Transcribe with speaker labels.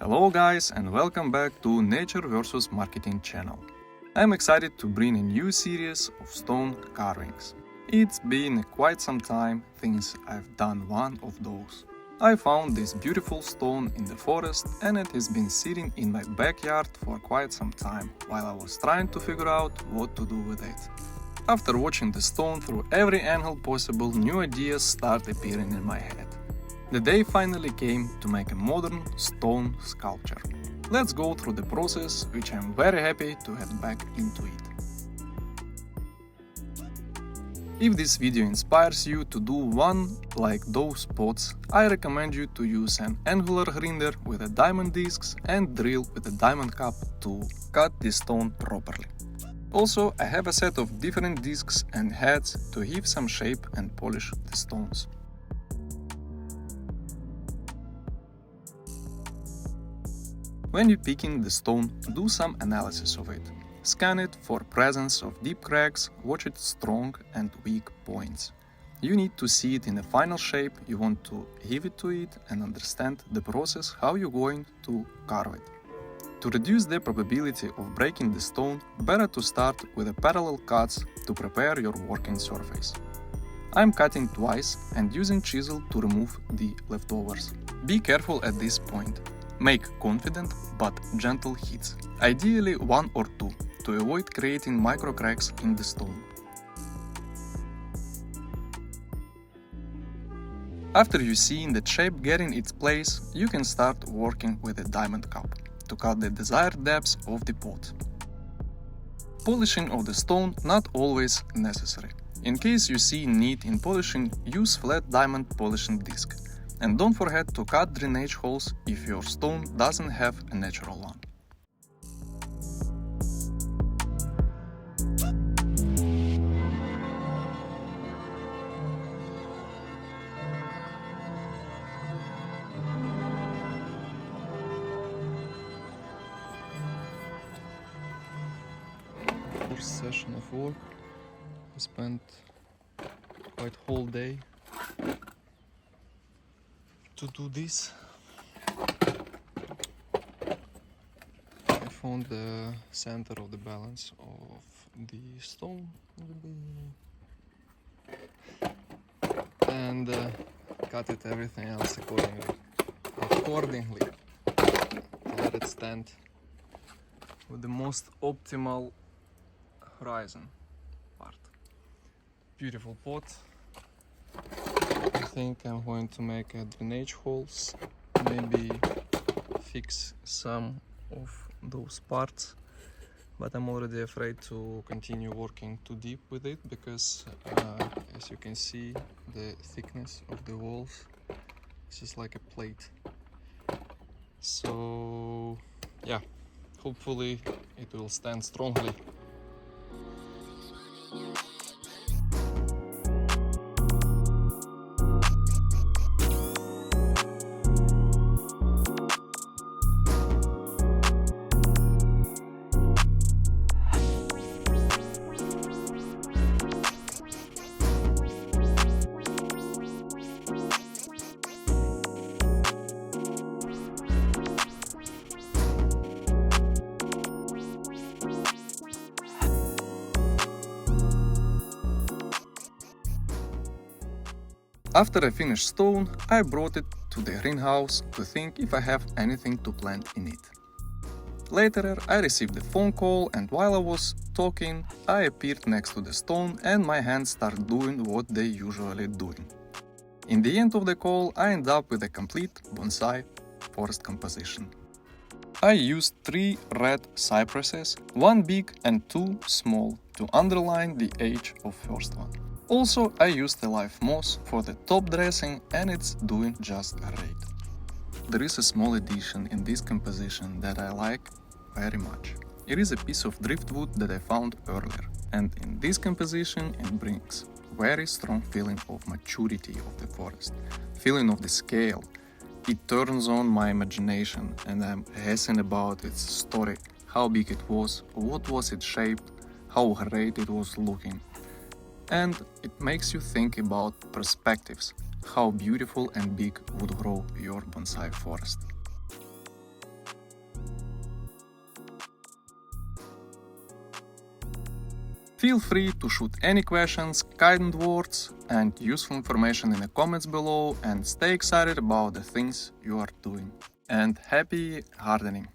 Speaker 1: Hello guys and welcome back to Nature vs Marketing channel. I'm excited to bring a new series of stone carvings. It's been quite some time since I've done one of those. I found this beautiful stone in the forest and it has been sitting in my backyard for quite some time while I was trying to figure out what to do with it. After watching the stone through every angle possible, new ideas start appearing in my head. The day finally came to make a modern stone sculpture. Let's go through the process, which I'm very happy to head back into it. If this video inspires you to do one like those pots, I recommend you to use an angular grinder with a diamond discs and drill with a diamond cup to cut the stone properly. Also, I have a set of different discs and heads to give some shape and polish the stones. When you're picking the stone, do some analysis of it. Scan it for presence of deep cracks, watch its strong and weak points. You need to see it in the final shape you want to give it to it and understand the process how you're going to carve it. To reduce the probability of breaking the stone, better to start with a parallel cuts to prepare your working surface. I'm cutting twice and using chisel to remove the leftovers. Be careful at this point. Make confident but gentle hits, ideally 1 or 2, to avoid creating micro cracks in the stone. After you see the shape getting its place, you can start working with a diamond cup to cut the desired depth of the pot. Polishing of the stone not always necessary. In case you see need in polishing, use flat diamond polishing disc. And don't forget to cut drainage holes if your stone doesn't have a natural one. First session of work. I spent quite whole day to do this. I found the center of the balance of the stone and cut it everything else accordingly to let it stand with the most optimal horizon part. Beautiful pot. I think I'm going to make a drainage holes, maybe fix some of those parts, but I'm already afraid to continue working too deep with it because as you can see the thickness of the walls, this is like a plate. So yeah, hopefully it will stand strongly. After I finished stone, I brought it to the greenhouse to think if I have anything to plant in it. Later, I received a phone call and while I was talking, I appeared next to the stone and my hands started doing what they usually doing. In the end of the call, I ended up with a complete bonsai forest composition. I used 3 red cypresses, 1 big and 2 small, to underline the age of first one. Also, I used a live moss for the top dressing and it's doing just great. There is a small addition in this composition that I like very much. It is a piece of driftwood that I found earlier, and in this composition it brings very strong feeling of maturity of the forest, feeling of the scale. It turns on my imagination and I'm guessing about its story, how big it was, what was its shape, how great it was looking. And it makes you think about perspectives, how beautiful and big would grow your bonsai forest. Feel free to shoot any questions, kind words and useful information in the comments below, and stay excited about the things you are doing. And happy gardening!